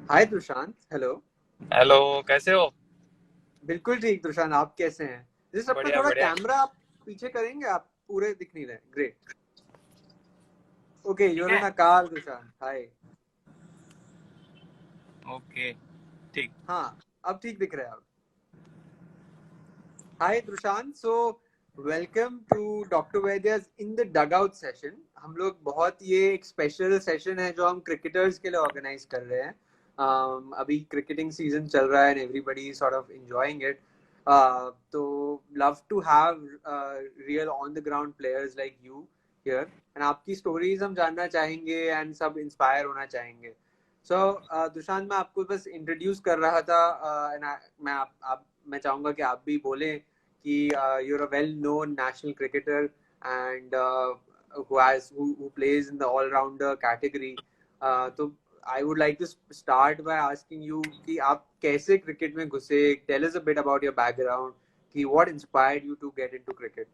हाय Dushant. Hello. Hello. कैसे हो? बिल्कुल ठीक दुशांत, आप कैसे हैं? जिस अपना बढ़िया थोड़ा बढ़िया। कैमरा आप पीछे करेंगे, आप पूरे दिख नहीं रहे। ग्रेट। ओके, ठीक यूर इन है। अ कार दुशांत। हाय। ओके। ठीक। हाँ, अब ठीक दिख रहे हैं आप। Hi Dushant. So welcome to doctor वैद्यज in the dugout session. हम लोग बहुत ये एक स्पेशल सेशन है जो हम क्रिकेटर्स के लिए ऑर्गेनाइज कर रहे हैं। अभी क्रिकेटिंग सीजन चल रहा है and everybody sort of enjoying it. तो love to have real on the ground players like you here, and आपकी स्टोरीज हम जानना चाहेंगे एंड सब इंस्पायर होना चाहेंगे। सो दुशांत, मैं आपको बस इंट्रोड्यूस कर रहा था। एंड मैं चाहूंगा कि आप भी बोलें कि you're a well-known national cricketer and who plays in the all-rounder category. तो I would like to start by asking you कि आप कैसे क्रिकेट में घुसे? Tell us a bit about your background, कि what inspired you to get into cricket?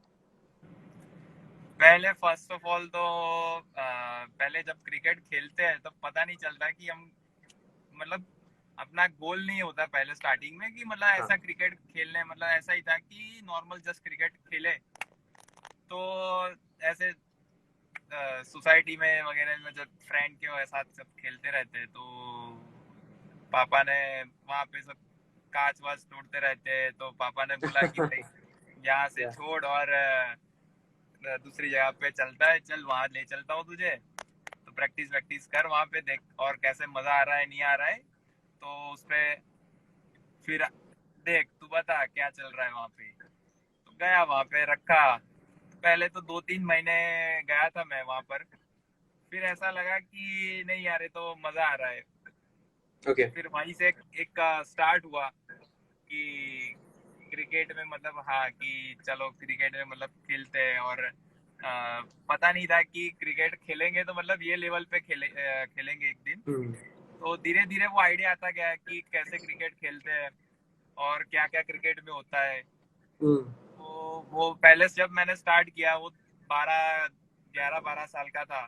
पहले first of all तो पहले जब क्रिकेट खेलते हैं तब पता नहीं चलता कि हम मतलब अपना गोल नहीं होता पहले स्टार्टिंग में कि मतलब हाँ। ऐसा क्रिकेट खेलने मतलब ऐसा ही था कि नॉर्मल जस्ट क्रिकेट खेले। तो ऐसे सोसाइटी में वगैरह में जब फ्रेंड के साथ सब खेलते रहते तो पापा ने वहाँ पे सब कांच वाच तोड़ते रहते तो पापा ने बोला कि भाई यहाँ से Yeah. छोड़ और दूसरी जगह पे चलता है, चल वहां ले चलता हूँ तुझे, तो प्रैक्टिस वैक्टिस कर वहां पे, देख और कैसे मजा आ रहा है नहीं आ रहा है तो उसपे फिर देख तू बता क्या चल रहा है वहां पे। तो गया वहां पे रखा। पहले तो 2-3 महीने गया था मैं वहां पर। फिर ऐसा लगा कि नहीं यार ये तो मजा आ रहा है। Okay. फिर वहीं से एक स्टार्ट हुआ कि क्रिकेट में मतलब हाँ कि चलो क्रिकेट में मतलब खेलते हैं और पता नहीं था कि क्रिकेट खेलेंगे तो मतलब ये लेवल पे खेलेंगे एक दिन। Hmm. तो धीरे धीरे वो आइडिया आता गया कि कैसे क्रिकेट खेलते हैं और क्या क्या क्रिकेट में होता है। Hmm. तो वो पहले से जब मैंने स्टार्ट किया वो 11 11 12 साल का था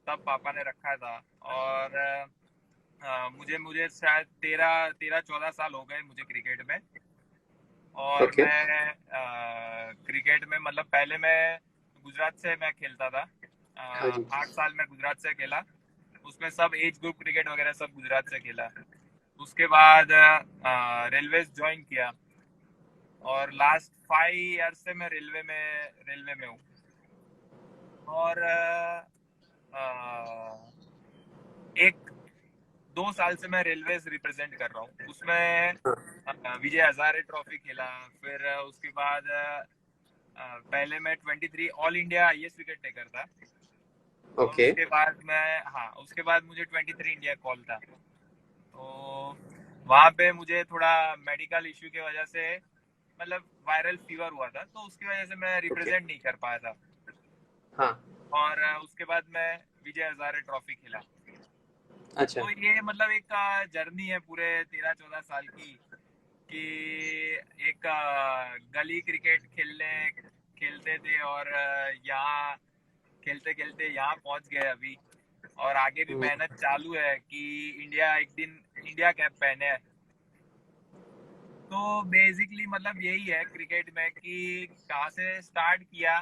तब पापा ने रखा था। और मुझे मुझे शायद 13 13 14 साल हो गए मुझे क्रिकेट में। और Okay. मैं क्रिकेट में मतलब पहले मैं गुजरात से मैं खेलता था। हाँ जी। 8 साल मैं गुजरात से खेला। उसमें सब एज ग्रुप क्रिकेट वगैरह सब गुजरात से खेला। उसके बाद रेलवे ज्वाइन किया और लास्ट 5 ईयर से मैं रेलवे में हूँ। और एक 2 साल से मैं रेलवे रिप्रेजेंट कर रहा हूँ उसमें। हाँ। विजय हजारे ट्रॉफी खेला। फिर उसके बाद पहले मैं 23 all India highest wicket taker था। और Okay. उसके बाद मैं हाँ उसके बाद मुझे 23 इंडिया कॉल था। तो वहाँ पे मुझे थोड़ा मेडिकल इश्यू की वजह से मतलब वायरल फीवर हुआ था तो उसकी वजह से मैं Okay. रिप्रेजेंट नहीं कर पाया था। हाँ। और उसके बाद मैं विजय हजारे ट्रॉफी खेला। अच्छा। तो ये मतलब एक जर्नी है पूरे 13 14 साल की कि एक गली क्रिकेट खेलने खेलते थे और यहाँ खेलते खेलते यहाँ पहुंच गए अभी। और आगे भी Hmm. मेहनत चालू है कि इंडिया एक दिन इंडिया कैप पहने। तो बेसिकली मतलब यही है क्रिकेट में कि कहाँ से स्टार्ट किया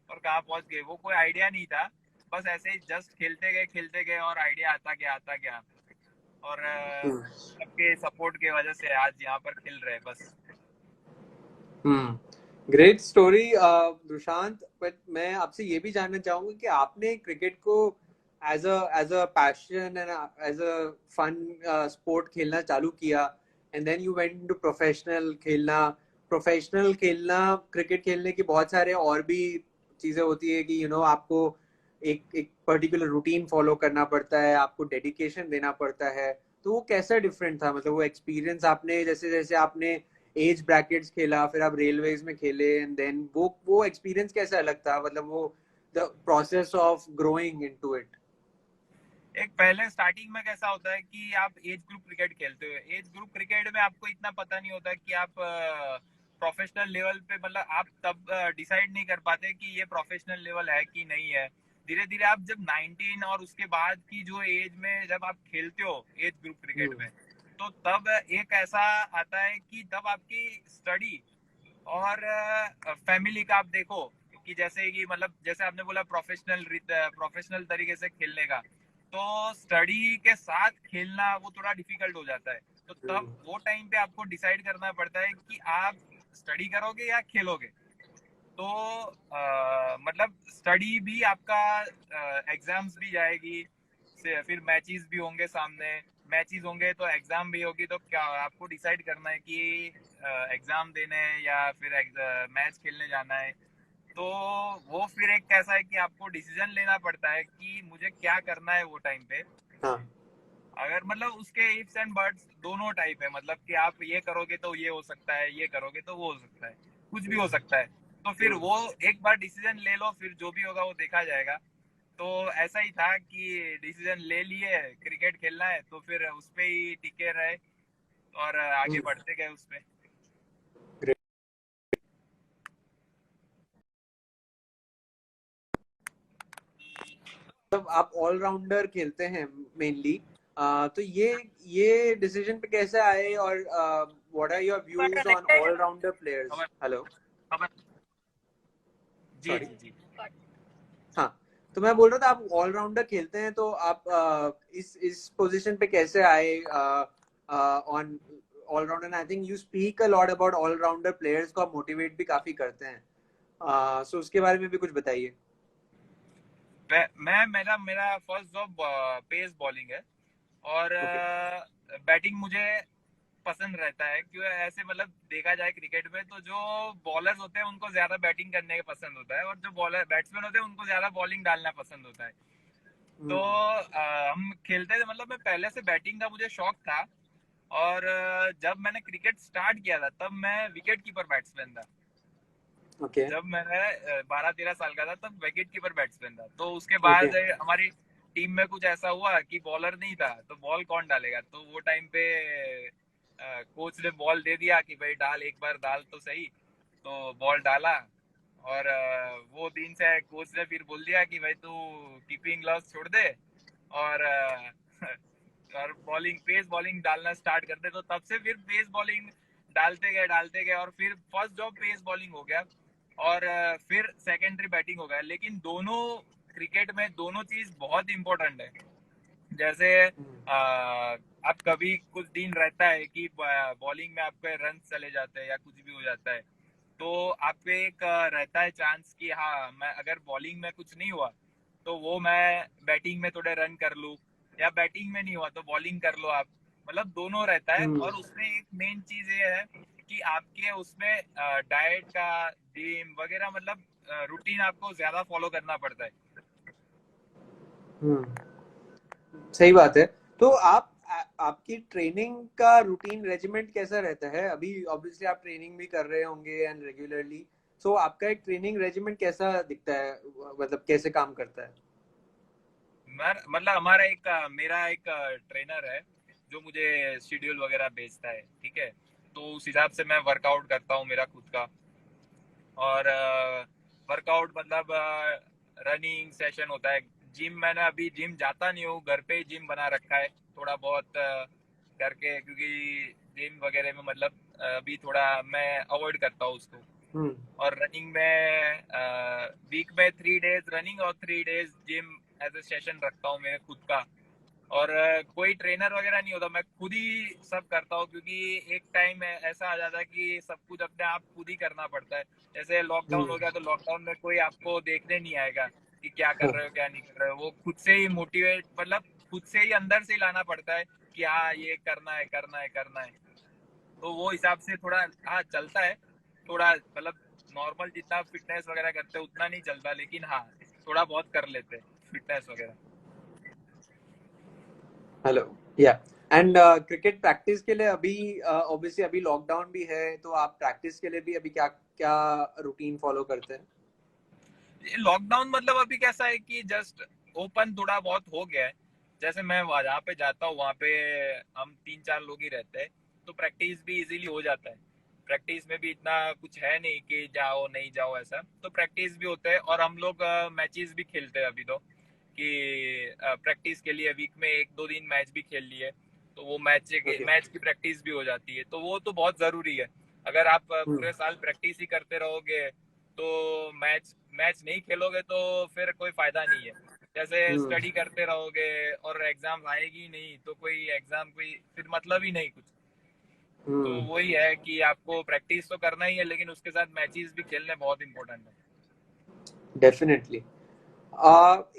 और कहाँ पहुंच गए वो कोई आइडिया नहीं था। बस ऐसे ही जस्ट खेलते गए और आइडिया आता गया। और Hmm. सबके सपोर्ट की वजह से आज यहाँ पर खेल रहे हैं बस। Great story Dushant. बट मैं आपसे ये भी जानना चाहूंगा कि आपने क्रिकेट को as a passion and as a fun sport खेलना चालू किया, and then you went into professional खेलना। क्रिकेट खेलने की बहुत सारे और भी चीजें होती है कि आपको एक एक पर्टिकुलर रूटीन फॉलो करना पड़ता है, आपको डेडिकेशन देना पड़ता है। तो वो कैसा डिफरेंट था? मतलब वो एक्सपीरियंस आपने जैसे जैसे आपने एज ब्रैकेट्स खेला, फिर आप रेलवेज में खेले, एंड देन वो एक्सपीरियंस कैसा अलग था? मतलब वो the process of growing into it. एक पहले स्टार्टिंग में कैसा होता है कि आप एज ग्रुप क्रिकेट खेलते हो। एज ग्रुप क्रिकेट में आपको इतना पता नहीं होता कि आप प्रोफेशनल लेवल पे मतलब आप तब डिसाइड नहीं कर पाते कि ये प्रोफेशनल लेवल है कि नहीं है। धीरे धीरे आप जब 19 और उसके बाद की जो एज में जब आप खेलते हो एज ग्रुप क्रिकेट में, तो तब एक ऐसा आता है कि तब आपकी स्टडी और फैमिली का आप देखो कि जैसे कि मतलब जैसे आपने बोला प्रोफेशनल तरीके से खेलने का, तो स्टडी के साथ खेलना वो थोड़ा डिफिकल्ट हो जाता है। तो तब वो टाइम पे आपको डिसाइड करना पड़ता है कि आप स्टडी करोगे या खेलोगे। तो मतलब स्टडी भी आपका, एग्जाम्स भी जाएगी, से फिर मैचेस भी होंगे सामने, मैचेस होंगे तो एग्जाम भी होगी, तो क्या आपको डिसाइड करना है कि एग्जाम देने हैं या फिर मैच खेलने जाना है। तो वो फिर एक कैसा है कि आपको डिसीजन लेना पड़ता है कि मुझे क्या करना है वो टाइम पे। हाँ। अगर मतलब उसके इफ्स एंड बट्स दोनों टाइप है, मतलब कि आप ये करोगे तो ये हो सकता है, ये करोगे तो वो हो सकता है, कुछ भी हो सकता है। तो फिर वो एक बार डिसीजन ले लो, फिर जो भी होगा वो देखा जाएगा। तो ऐसा ही था कि डिसीजन ले लिए क्रिकेट खेलना है, तो फिर उस पे ही टिके रहे और आगे बढ़ते गए उस पे। मतलब आप ऑलराउंडर खेलते हैं मेनली, तो ये डिसीजन पे कैसे आए, और what are your views on allrounder players? Hello. जी सॉरी। जी जी। हाँ, तो मैं बोल रहा था आप ऑलराउंडर खेलते हैं, तो आप इस पोजीशन पे कैसे आए on allrounder? I think you speak a lot about allrounder players को, आप मोटिवेट भी काफी करते हैं, सो उसके बारे में भी कुछ बताइए। मैं मेरा मेरा फर्स्ट जॉब पेस बॉलिंग है, और ओके। बैटिंग मुझे पसंद रहता है। क्यों ऐसे मतलब देखा जाए क्रिकेट में तो जो बॉलर्स होते हैं उनको ज्यादा बैटिंग करने का पसंद होता है, और जो बॉलर बैट्समैन होते हैं उनको ज्यादा बॉलिंग डालना पसंद होता है। तो हम खेलते थे, मतलब मैं पहले से बैटिंग का मुझे शौक था। और जब मैंने क्रिकेट स्टार्ट किया था तब मैं विकेट कीपर बैट्समैन था। ओके। जब मैं 12-13 साल का था तब विकेट कीपर बैट्समैन था। तो उसके ओके। बाद हमारी टीम में कुछ ऐसा हुआ कि बॉलर नहीं था, तो बॉल कौन डालेगा। तो वो टाइम पे कोच ने बॉल दे दिया कि भाई डाल, एक बार डाल तो सही। तो बॉल डाला, और वो दिन से कोच ने फिर बोल दिया कि भाई तू कीपिंग ग्लव्स छोड़ दे और और बॉलिंग, पेस बॉलिंग डालना स्टार्ट कर दे। तो तब से फिर पेस बॉलिंग डालते गए, और फिर फर्स्ट जॉब पेस बॉलिंग हो गया, और फिर सेकेंडरी बैटिंग हो गया। लेकिन दोनों क्रिकेट में दोनों चीज बहुत इंपॉर्टेंट है। जैसे अब कभी कुछ दिन रहता है कि बॉलिंग में आपके रन चले जाते हैं या कुछ भी हो जाता है, तो आपको एक रहता है चांस कि हाँ, मैं अगर बॉलिंग में कुछ नहीं हुआ तो वो मैं बैटिंग में थोड़े रन कर लूँ, या बैटिंग में नहीं हुआ तो बॉलिंग कर लो आप। मतलब दोनों रहता है। और उसमें एक मेन चीज ये है कि आपके उसमें डाइट का, जिम वगैरह, मतलब रूटीन आपको ज्यादा फॉलो करना पड़ता है। सही बात है। तो आपकी ट्रेनिंग का रूटीन रेजिमेंट कैसा रहता है? अभी ऑब्वियसली आप ट्रेनिंग भी कर रहे होंगे एंड रेगुलरली, सो आपका एक ट्रेनिंग रेजिमेंट कैसा दिखता है, मतलब कैसे काम करता है? मतलब हमारा एक मेरा एक ट्रेनर है जो मुझे शेड्यूल वगैरह भेजता है, ठीक है। तो उस हिसाब से मैं वर्कआउट करता हूँ मेरा खुद का। और वर्कआउट मतलब रनिंग सेशन होता है। जिम मैंने अभी जिम जाता नहीं हूँ, घर पे ही जिम बना रखा है थोड़ा बहुत करके, क्योंकि जिम वगैरह में मतलब अभी थोड़ा मैं अवॉइड करता हूँ उसको। और रनिंग में वीक में 3 डेज रनिंग और 3 days gym as a session रखता हूँ मैं खुद का। और कोई ट्रेनर वगैरह नहीं होता, मैं खुद ही सब करता हूँ, क्योंकि एक टाइम ऐसा आ जाता है कि सब कुछ अपने आप खुद ही करना पड़ता है। जैसे लॉकडाउन हो गया तो लॉकडाउन में कोई आपको देखने नहीं आएगा कि क्या कर रहे हो क्या नहीं कर रहे हो। वो खुद से ही मोटिवेट, मतलब खुद से ही अंदर से ही लाना पड़ता है कि हाँ ये करना है करना है करना है। तो वो हिसाब से थोड़ा हाँ चलता है। थोड़ा मतलब नॉर्मल जितना फिटनेस वगैरह करते हैं उतना नहीं चलता, लेकिन हाँ थोड़ा बहुत कर लेते हैं फिटनेस वगैरह। हेलो। या। एंड क्रिकेट प्रैक्टिस के लिए अभी ऑब्वियसली अभी लॉकडाउन भी है, तो आप प्रैक्टिस के लिए भी अभी क्या क्या रूटीन फॉलो करते हैं? लॉकडाउन मतलब अभी कैसा है कि जस्ट ओपन थोड़ा बहुत हो गया है। जैसे मैं जहाँ पे जाता हूँ वहाँ पे हम 3-4 लोग ही रहते हैं, तो प्रैक्टिस भी इजीली हो जाता है। प्रैक्टिस में भी इतना कुछ है नहीं कि जाओ नहीं जाओ ऐसा, तो प्रैक्टिस भी होते हैं और हम लोग मैचेस भी खेलते हैं अभी तो, कि प्रैक्टिस के लिए वीक में 1-2 दिन मैच भी खेल लिए, तो वो ओके। मैच की प्रैक्टिस भी हो जाती है, तो वो तो बहुत जरूरी है। अगर आप हम्म। पूरे साल प्रैक्टिस ही करते रहोगे तो मैच मैच नहीं खेलोगे तो फिर कोई फायदा नहीं है। जैसे हम्म। स्टडी करते रहोगे और एग्जाम आएगी नहीं तो कोई एग्जाम कोई फिर मतलब ही नहीं कुछ। तो हम्म। वही है कि आपको प्रैक्टिस तो करना ही है, लेकिन उसके साथ मैचेस भी खेलने बहुत इंपॉर्टेंट है। डेफिनेटली।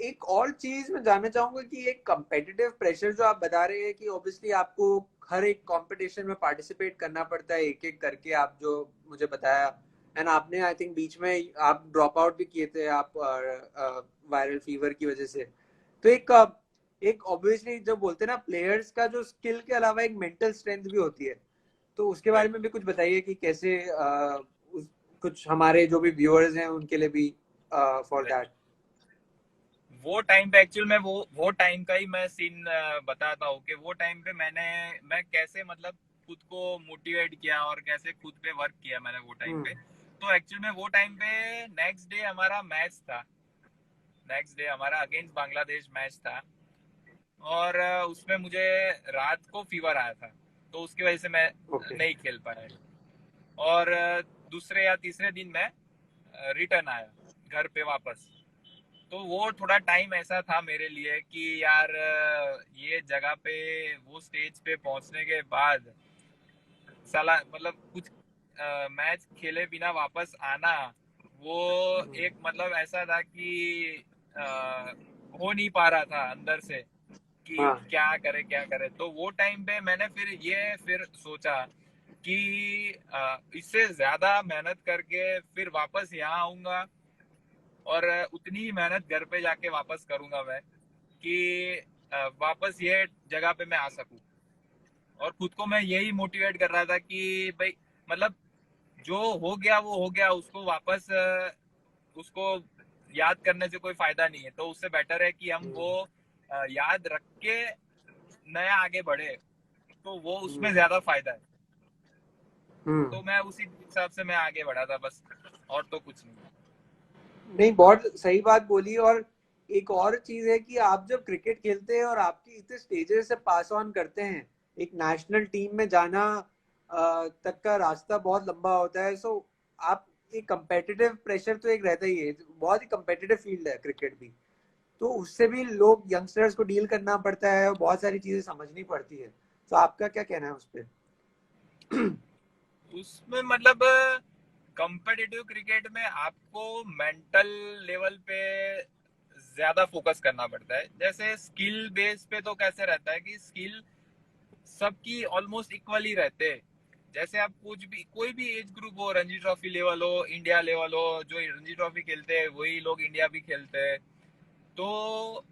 एक और चीज मैं जानना चाहूंगा कि एक competitive प्रेशर जो आप बता रहे हैं कि ऑब्वियसली आपको हर एक कंपटीशन में पार्टिसिपेट करना पड़ता है एक एक करके, आप जो मुझे बताया, एंड आपने आई थिंक बीच में आप ड्रॉप आउट भी किए थे आप वायरल फीवर की वजह से। तो एक ऑब्वियसली जो बोलते हैं ना, प्लेयर्स का जो स्किल के अलावा एक मेंटल स्ट्रेंथ भी होती है, तो उसके बारे राइट। में भी कुछ बताइए कि कैसे कुछ हमारे जो भी व्यूअर्स हैं उनके लिए भी फॉर राइट। दैट। वो टाइम पे एक्चुअल में वो टाइम का ही मैं सीन बताता हूँ कि वो टाइम पे मैं कैसे मतलब खुद को मोटिवेट किया और कैसे खुद पे वर्क किया मैंने वो टाइम हम्म। पे। तो एक्चुअल में वो टाइम पे नेक्स्ट डे हमारा मैच था, नेक्स्ट डे हमारा अगेंस्ट बांग्लादेश मैच था, और उसमें मुझे रात को फीवर आया था, तो उसकी वजह से मैं ओके। नहीं खेल पाया। और दूसरे या तीसरे दिन मैं रिटर्न आया घर पे वापस। तो वो थोड़ा टाइम ऐसा था मेरे लिए कि यार ये जगह पे वो स्टेज पे पहुंचने के बाद साला मतलब कुछ मैच खेले बिना वापस आना, वो एक मतलब ऐसा था कि अ, हो नहीं पा रहा था अंदर से कि हाँ। क्या करे। तो वो टाइम पे मैंने फिर सोचा कि इससे ज्यादा मेहनत करके फिर वापस यहाँ आऊंगा और उतनी ही मेहनत घर पे जाके वापस करूंगा मैं कि वापस ये जगह पे मैं आ सकूं। और खुद को मैं यही मोटिवेट कर रहा था कि भाई मतलब जो हो गया वो हो गया, उसको वापस उसको याद करने से कोई फायदा नहीं है, तो उससे बेटर है कि हम वो याद रख के नया आगे बढ़े, तो वो उसमें ज्यादा फायदा है। हम्म। तो मैं उसी हिसाब से मैं आगे बढ़ा था बस, और तो कुछ नहीं। नहीं, बहुत सही बात बोली। और एक और चीज है कि आप जब क्रिकेट खेलते हैं और आपकी इतने स्टेजेस से पास ऑन करते हैं, एक नेशनल टीम में जाना तक का रास्ता बहुत लंबा होता है। सो आप एक कंपेटिटिव प्रेशर तो एक रहता ही है, बहुत ही कंपेटिटिव फील्ड है क्रिकेट भी, तो उससे भी लोग यंगस्टर्स को डील करना पड़ता है और बहुत सारी चीजें समझनी पड़ती है। तो आपका क्या कहना है उस पर? उसमें मतलब कंपेटिटिव क्रिकेट में आपको मेंटल लेवल पे ज्यादा फोकस करना पड़ता है। जैसे स्किल बेस पे तो कैसे रहता है कि स्किल सबकी ऑलमोस्ट इक्वल ही रहते हैं। जैसे आप कुछ भी कोई भी एज ग्रुप हो, रणजी ट्रॉफी लेवल हो, इंडिया लेवल हो, जो रणजी ट्रॉफी खेलते हैं वही लोग इंडिया भी खेलते हैं। तो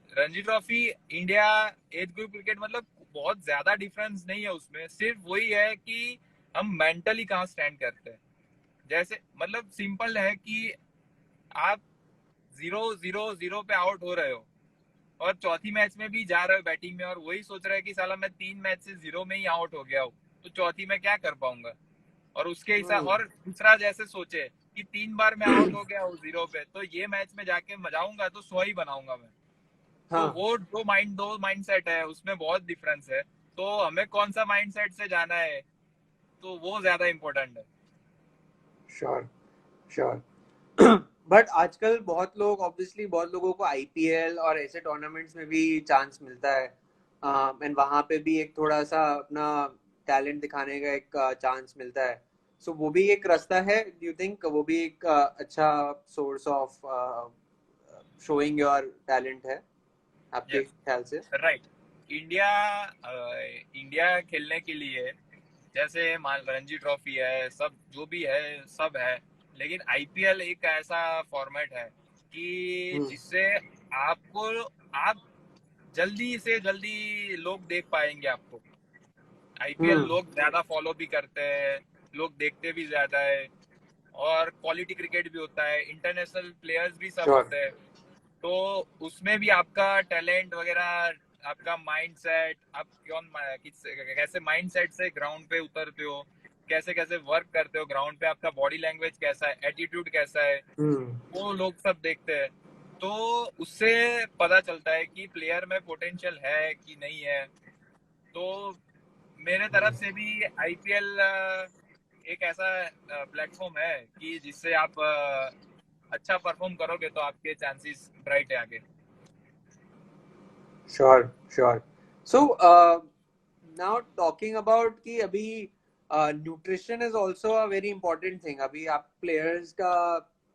Ranji trophy India age group cricket मतलब बहुत ज्यादा डिफरेंस नहीं है उसमें, सिर्फ वही है कि हम मेंटली कहाँ स्टैंड करते हैं। जैसे मतलब सिंपल है कि आप 0-0-0 पे आउट हो रहे हो और चौथी मैच में भी जा रहे हो बैटिंग में और वही सोच रहे हैं कि साला मैं 3 मैच से 0 में ही आउट हो गया हूँ, तो चौथी में क्या कर पाऊंगा। और उसके हिसाब हम्म। और दूसरा जैसे सोचे कि 3 बार मैं आउट हो गया हूँ 0 पे, तो ये मैच में जाके मजाऊंगा तो 100 ही बनाऊंगा मैं। तो हाँ। वो दो माइंड सेट है, उसमें बहुत डिफरेंस है। तो हमें कौन सा माइंड सेट से जाना है, तो वो ज्यादा इम्पोर्टेंट है। श्योर। श्योर। बट आजकल बहुत लोग, ऑब्वियसली बहुत लोगों को आईपीएल और ऐसे टूर्नामेंट्स में भी चांस मिलता है, एंड वहां पे भी एक थोड़ा सा अपना टैलेंट दिखाने का एक चांस मिलता है। सो वो भी एक रास्ता है, डू यू थिंक वो भी एक अच्छा source of showing your talent है आपके यस, ख्याल से? राइट। इंडिया इंडिया खेलने के लिए जैसे मान रणजी ट्रॉफी है, सब जो भी है सब है, लेकिन आईपीएल एक ऐसा फॉर्मेट है कि हम्म। जिससे आपको आप जल्दी से जल्दी लोग देख पाएंगे आपको। आईपीएल हम्म। लोग ज्यादा फॉलो भी करते हैं, लोग देखते भी ज्यादा है, और क्वालिटी क्रिकेट भी होता है, इंटरनेशनल प्लेयर्स भी सब श्योर। होते हैं। तो उसमें भी आपका टैलेंट वगैरह, आपका माइंड सेट, आप कैसे माइंड सेट से ग्राउंड पे उतरते हो, कैसे कैसे वर्क करते हो ग्राउंड पे, आपका बॉडी लैंग्वेज कैसा है, एटीट्यूड कैसा है, वो लोग सब देखते हैं। तो उससे पता चलता है कि प्लेयर में पोटेंशियल है कि नहीं है। तो मेरे तरफ से भी आईपीएल एक ऐसा प्लेटफॉर्म है कि जिससे आप अच्छा परफॉर्म करोगे तो आपके चांसेस ब्राइट है आगे। Sure sure. So now talking about कि अभी nutrition is also a very important thing. अभी आप प्लेयर्स का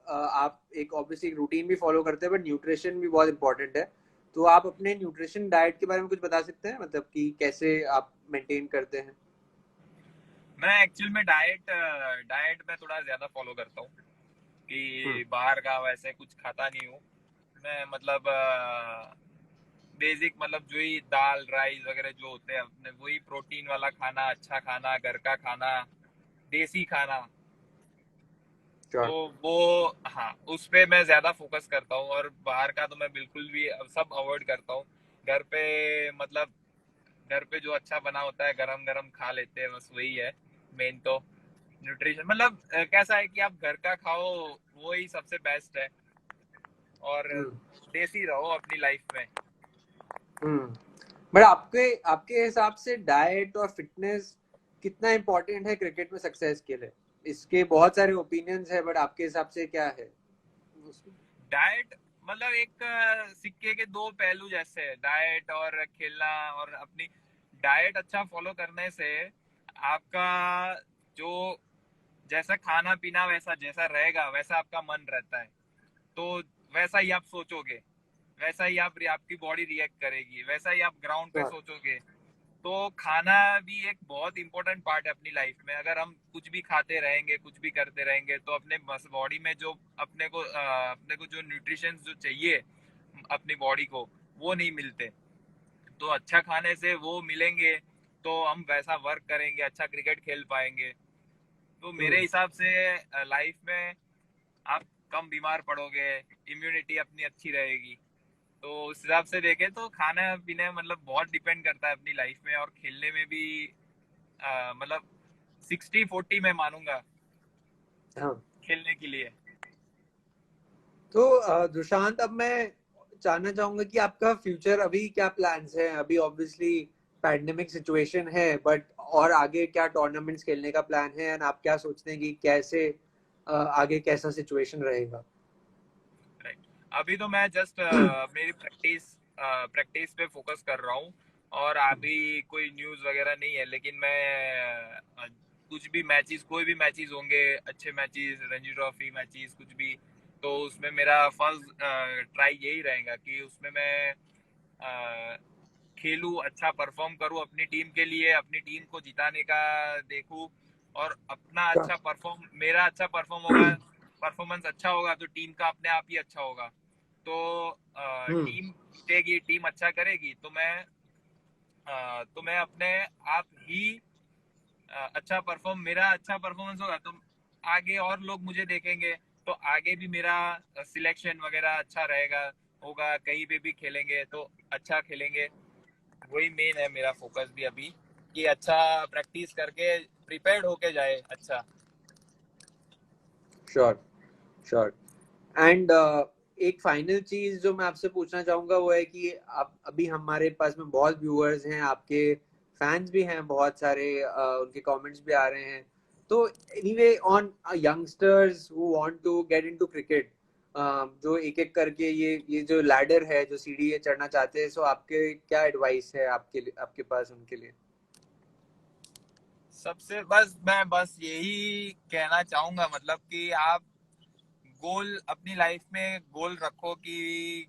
आप एक ऑब्वियसली रूटीन भी फॉलो करते हैं, बट न्यूट्रिशन भी बहुत इंपॉर्टेंट है। तो आप अपने न्यूट्रिशन डाइट के बारे में कुछ बता सकते हैं, मतलब कि कैसे आप मेंटेन करते हैं? मैं एक्चुअल में डाइट डाइट में थोड़ा ज्यादा फॉलो करता हूँ कि बाहर का वैसे कुछ खाता नहीं हूँ मैं। मतलब बेसिक मतलब जो ही दाल राइस वगैरह जो होते हैं अपने, वही प्रोटीन वाला खाना, अच्छा खाना, घर का खाना, देसी खाना। तो श्योर। वो, हाँ, उस पे मैं ज्यादा फोकस करता हूँ। और बाहर का तो मैं बिल्कुल भी सब अवॉइड करता हूँ। घर पे मतलब घर पे जो अच्छा बना होता है गरम गरम खा लेते हैं, बस वही है मेन। तो न्यूट्रिशन मतलब कैसा है कि आप घर का खाओ, वो ही सबसे बेस्ट है। और देसी रहो अपनी लाइफ में। बट आपके आपके हिसाब से डाइट और फिटनेस कितना इम्पोर्टेंट है क्रिकेट में सक्सेस के लिए? इसके बहुत सारे ओपिनियंस है, बट आपके हिसाब से क्या है? डाइट मतलब एक सिक्के के दो पहलू जैसे है, डाइट और खेलना। और अपनी डाइट अच्छा फॉलो करने से आपका जो जैसा खाना पीना वैसा जैसा रहेगा, वैसा आपका मन रहता है। तो वैसा ही आप सोचोगे, वैसा ही आपकी बॉडी रिएक्ट करेगी, वैसा ही आप ग्राउंड पे सोचोगे। तो खाना भी एक बहुत इंपॉर्टेंट पार्ट है अपनी लाइफ में। अगर हम कुछ भी खाते रहेंगे, कुछ भी करते रहेंगे, तो अपने बॉडी में जो अपने को जो न्यूट्रिशन जो चाहिए अपनी बॉडी को, वो नहीं मिलते। तो अच्छा खाने से वो मिलेंगे, तो हम वैसा वर्क करेंगे, अच्छा क्रिकेट खेल पाएंगे। तो मेरे हिसाब से लाइफ में आप कम बीमार पड़ोगे, इम्यूनिटी अपनी अच्छी रहेगी। तो उस हिसाब से देखें तो खाना पीने मतलब बहुत डिपेंड करता है अपनी लाइफ में। और खेलने में भी मतलब 60-40 में मानूंगा हाँ। खेलने के लिए। तो दुशांत, अब मैं जानना चाहूंगा कि आपका फ्यूचर अभी क्या प्लान्स हैं? अभी ऑब्वियसली पैंडेमिक सिचुएशन है, बट और आगे क्या टूर्नामेंट्स खेलने का प्लान है, एंड आप क्या सोचते हैं कि कैसे आगे कैसा सिचुएशन रहेगा? राइट। अभी तो मैं जस्ट मेरी प्रैक्टिस प्रैक्टिस पे फोकस कर रहा हूँ। और अभी कोई न्यूज़ वगैरह नहीं है, लेकिन मैं कुछ भी मैचेस, कोई भी मैचेस होंगे, अच्छे मैचेस, रणजी ट्रॉफी मैचेस, कुछ भी, तो उसमें मेरा फर्स्ट ट्राई यही रहेगा कि उसमें मैं खेलूं, अच्छा परफॉर्म करूं अपनी टीम के लिए, अपनी टीम को जिताने का देखूं। और अपना अच्छा परफॉर्म मेरा अच्छा परफॉर्म होगा, परफॉर्मेंस अच्छा होगा तो टीम का अपने आप ही अच्छा होगा। तो टीम जीतेगी, टीम अच्छा करेगी, तो मैं अपने आप ही अच्छा परफॉर्म मेरा अच्छा परफॉर्मेंस होगा तो आगे और लोग मुझे देखेंगे। तो आगे भी मेरा सिलेक्शन वगैरह अच्छा रहेगा, होगा, कहीं पे भी खेलेंगे तो अच्छा खेलेंगे। वही मेन है मेरा फोकस भी अभी, कि अच्छा प्रैक्टिस करके प्रिपेयर्ड होके जाए अच्छा। Sure sure. एंड एक फाइनल चीज जो मैं आपसे पूछना चाहूंगा वो है कि आप अभी हमारे पास में बहुत व्यूअर्स हैं, आपके फैंस भी हैं बहुत सारे, उनके कमेंट्स भी आ रहे हैं। तो anyway, on youngsters who want to get into cricket, जो एक एक करके ये जो लैडर है, जो सीढ़ी है, चढ़ना चाहते हैं, सो आपके क्या एडवाइस है आपके लिए, आपके पास उनके लिए? सबसे मैं बस यही कहना चाहूंगा, मतलब कि आप गोल अपनी लाइफ में गोल रखो कि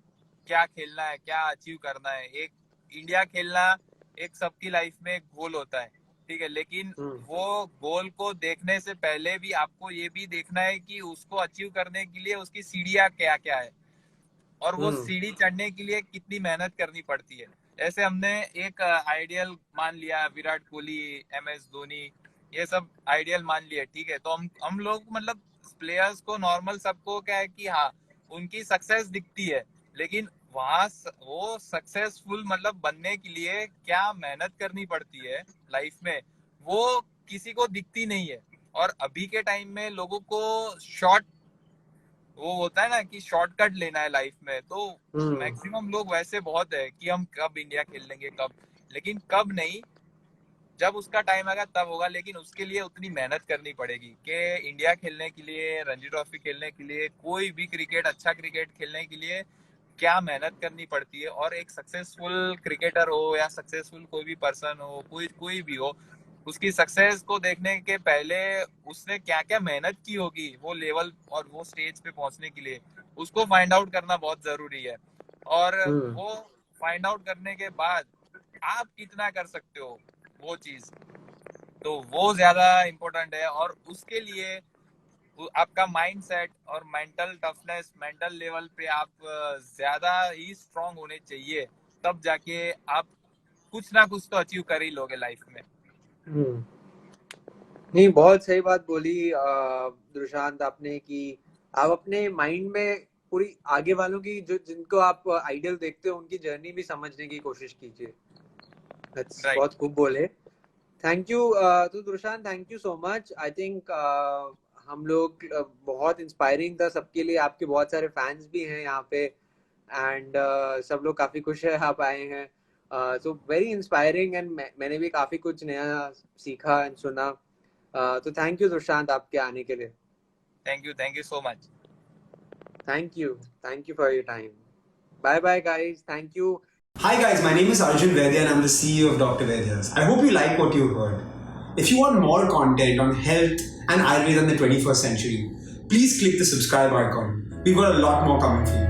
क्या खेलना है, क्या अचीव करना है। एक इंडिया खेलना एक सबकी लाइफ में एक गोल होता है, ठीक है, लेकिन वो गोल को देखने से पहले भी आपको ये भी देखना है कि उसको अचीव करने के लिए उसकी सीढ़ियाँ क्या क्या है, और वो सीढ़ी चढ़ने के लिए कितनी मेहनत करनी पड़ती है। जैसे हमने एक आइडियल मान लिया विराट कोहली, MS धोनी, ये सब आइडियल मान लिए, ठीक है। तो हम लोग मतलब प्लेयर्स को नॉर्मल सबको क्या है कि हाँ, उनकी सक्सेस दिखती है, लेकिन वहां वो सक्सेसफुल मतलब बनने के लिए क्या मेहनत करनी पड़ती है लाइफ में, वो किसी को दिखती नहीं है। और अभी के टाइम में लोगों को शॉर्ट, वो होता है ना कि शॉर्टकट लेना है लाइफ में, तो मैक्सिमम लोग वैसे बहुत है कि हम कब इंडिया खेल लेंगे, कब, लेकिन कब नहीं, जब उसका टाइम आएगा तब होगा। लेकिन उसके लिए उतनी मेहनत करनी पड़ेगी कि इंडिया खेलने के लिए, रणजी ट्रॉफी खेलने के लिए, कोई भी क्रिकेट, अच्छा क्रिकेट खेलने के लिए क्या मेहनत करनी पड़ती है। और एक सक्सेसफुल क्रिकेटर हो या सक्सेसफुल कोई भी पर्सन हो, कोई भी हो, उसकी सक्सेस को देखने के पहले उसने क्या क्या मेहनत की होगी वो लेवल और वो स्टेज पे पहुंचने के लिए, उसको फाइंड आउट करना बहुत जरूरी है। और वो फाइंड आउट करने के बाद आप कितना कर सकते हो वो चीज, तो वो ज्यादा इम्पोर्टेंट है। और उसके लिए आपका माइंड सेट और मेंटल टफनेस, मेंटल लेवल पे आप ज्यादा ही स्ट्रांग होने चाहिए, तब जाके आप कुछ ना कुछ तो अचीव कर ही लोगे लाइफ में। नहीं, बहुत सही बात बोली दुशांत आपने कि आप अपने माइंड में पूरी आगे वालों की, जो जिनको आप आइडियल देखते हो, उनकी जर्नी भी समझने की कोशिश कीजिए। बहुत खूब बोले। Thank you. तो Dushant, thank you so much. I think हम लोग बहुत इंस्पायरिंग था सबके लिए। आपके बहुत सारे फैंस भी हैं यहाँ पे, एंड सब लोग काफी खुश है आप आए हैं। सो वेरी इंस्पायरिंग, एंड मैंने भी काफी कुछ नया सीखा एंड सुना। तो थैंक यू दुशांत आपके आने के लिए। Thank you so much. Thank you for your time. Bye bye guys, thank you. Hi guys, my name is Arjun Vaidya and I'm the CEO of Dr. Vaidya's. I hope you like what you heard. If you want more content on health and Ayurveda in the 21st century, please click the subscribe icon. We've got a lot more coming for you.